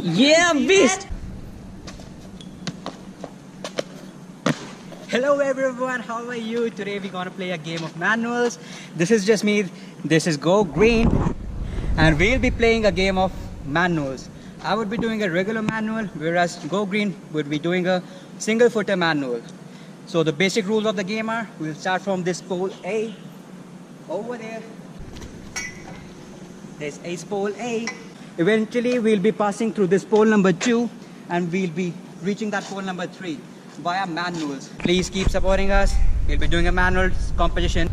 Yeah, beast! Hello everyone, how are you? Today we're gonna play a game of manuals. This is just me, this is Go Green, and we'll be playing a game of manuals. I would be doing a regular manual, whereas Go Green would be doing a single footer manual. So the basic rules of the game are, we'll start from this pole A, over there. There's ace pole A. Eventually we'll be passing through this pole number 2 and we'll be reaching that pole number 3 via manuals. Please keep supporting us. We'll be doing a manuals competition.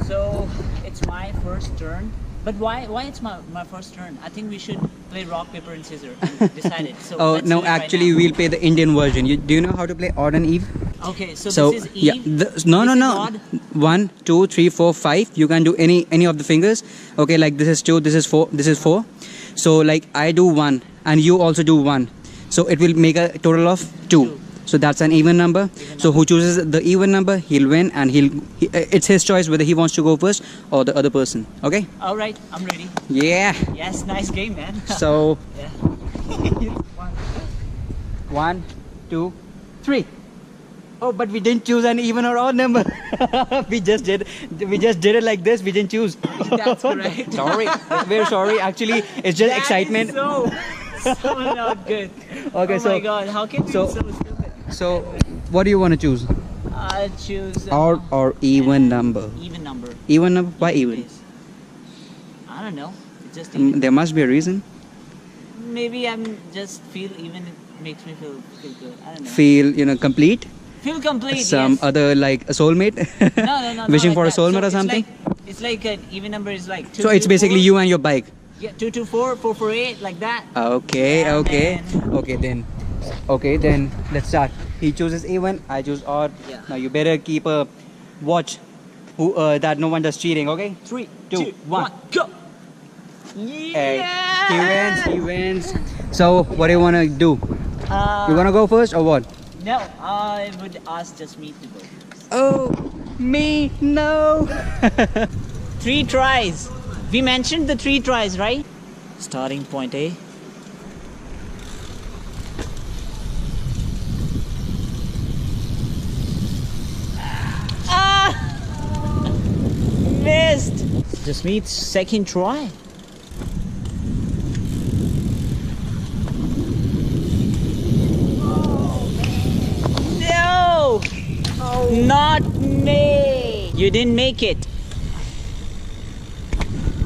So it's my first turn. But why it's my first turn? I think we should play rock, paper and scissors and decide it. So Oh no, actually we'll play the Indian version. Do you know how to play odd and eve? Okay, so this is Eve. Yeah, no. 1, 2, 3, 4, 5. You can do any of the fingers. Okay, like this is 2, this is 4, this is 4. So like I do 1 and you also do 1. So it will make a total of 2. So that's an even number. So who chooses the even number, he'll win, and it's his choice whether he wants to go first or the other person. Okay? All right, I'm ready. Yeah. Yes, nice game, man. So yeah. 1, 2, 3. Oh, but we didn't choose an even or odd number. we just did it like this. We didn't choose. That's correct. Sorry. We're sorry. Actually, it's just that excitement. Is so not good. Okay, oh my god, how can you be so stupid? So, what do you want to choose? I'll choose Odd or even number? Even number. Even number? Why even? Please. I don't know. It's just even. There must be a reason. Maybe I'm just feel even. It makes me feel good. I don't know. Feel complete. Feel complete. Some yes. other like a soulmate. No. Wishing like for a that. soulmate So or something. It's like an even number is like 2. So it's 2, basically 4. you and your bike. Yeah, 2, 2, 4, 4, 4, 8, like that. Okay, Yeah, okay. man. Okay, then let's start. He chooses even, I choose odd. Yeah. Now you better keep a watch that no one does cheating, okay? 3, 2, 1. Go! Hey, Yeah! he wins. So what do you want to do? You want to go first or what? No, I would ask just me to go first. Oh, me, no. 3 tries. We mentioned the 3 tries, right? Starting point A. Missed. Just meets second try. No, not me. You didn't make it.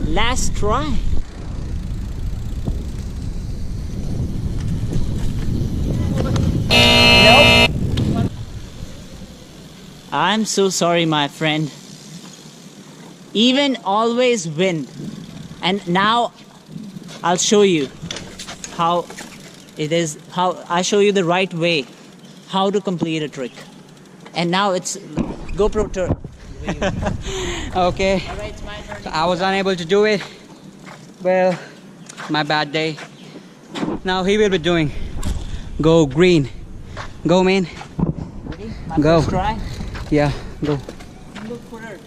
Last try. Nope. I'm so sorry, my friend. Even always win. And now I'll show you how it is, how I show you the right way how to complete a trick. And now it's GoPro turn. Okay. Alright, it's my turn. So I was unable to do it. Well, my bad day. Now he will be doing Go Green. Go, man. Ready? My Go. first try. Yeah, go. Single footer.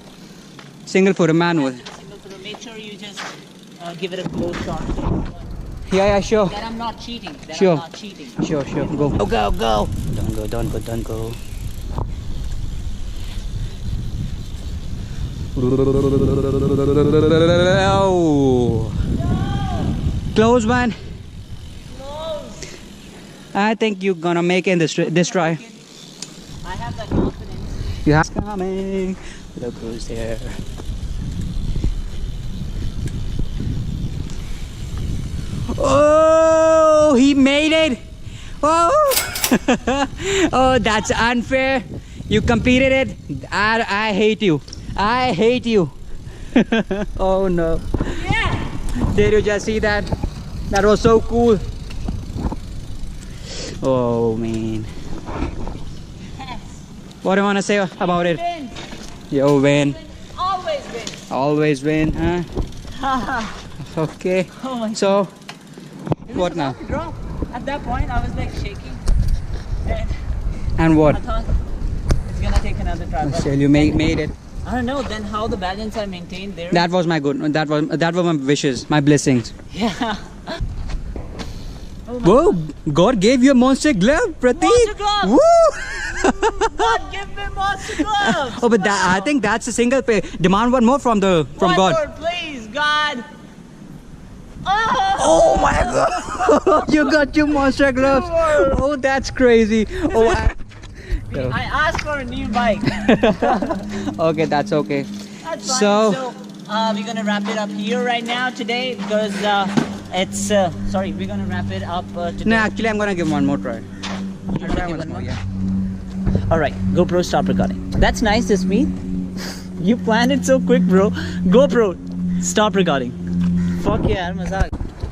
Single footer manual. Single footer. Make sure you just give it a close shot. Yeah, sure. That I'm not cheating. That Sure. I'm not cheating. Sure, go. Go, go, go. Don't go. Oh. Close one. Close. I think you're gonna make it this try. I have that confidence. You have coming. Look who's there. Oh, he made it. Oh, oh, that's unfair. You competed it. I hate you. I hate you. Oh no. Yeah. Did you just see that? That was so cool. Oh man. Yes. What do you want to say about it? Win. Yo, win. Always win. Always win, huh? Okay. Oh my So, It was what now? about to drop. At that point, I was like shaking. And And what? I thought it's gonna take another try. But Still, you made it. I don't know then how the balance I maintained there. That was my good. That was my wishes, my blessings. Yeah. Whoa, God gave you a monster glove, Pratik. Monster glove. Woo! God, give me monster gloves. Oh, but that, I think that's a single pay. Demand one more from God. One more, please, God. Oh my God! You got two monster gloves. Oh, that's crazy. Oh, I asked for a new bike. okay, that's okay. That's fine. So, We're gonna wrap it up here right now today because it's sorry. We're gonna wrap it up today. no, actually, I'm gonna give one more try. You wanna give one more? Yeah. All right, GoPro, stop recording. That's nice, Jasmeet. You planned it so quick, bro. GoPro, stop recording. Fuck yeah, mazak.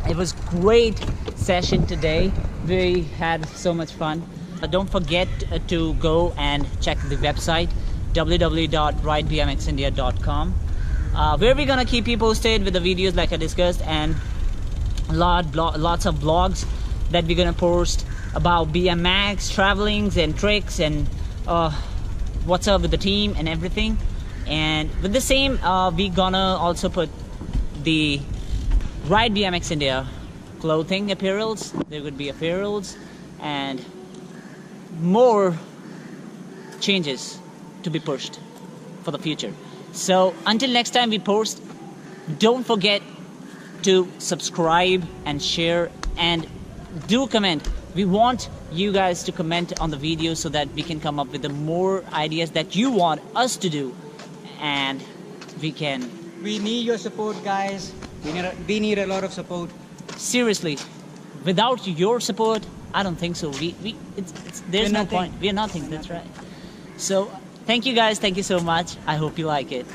It was great session today. We had so much fun. Don't forget to go and check the website www.ridebmxindia.com where we're gonna keep you posted with the videos like I discussed, and lots of blogs that we're gonna post about BMX travelings and tricks and what's up with the team and everything. And with the same, we're gonna also put the Ride BMX India clothing apparels. There would be apparels and more changes to be pushed for the future. So until next time we post, don't forget to subscribe and share and do comment. We want you guys to comment on the video so that we can come up with the more ideas that you want us to do, and we need your support, guys. We need a lot of support. seriously, without your support, I don't think so. There's no point. We're nothing. That's right. So thank you guys. Thank you so much. I hope you like it.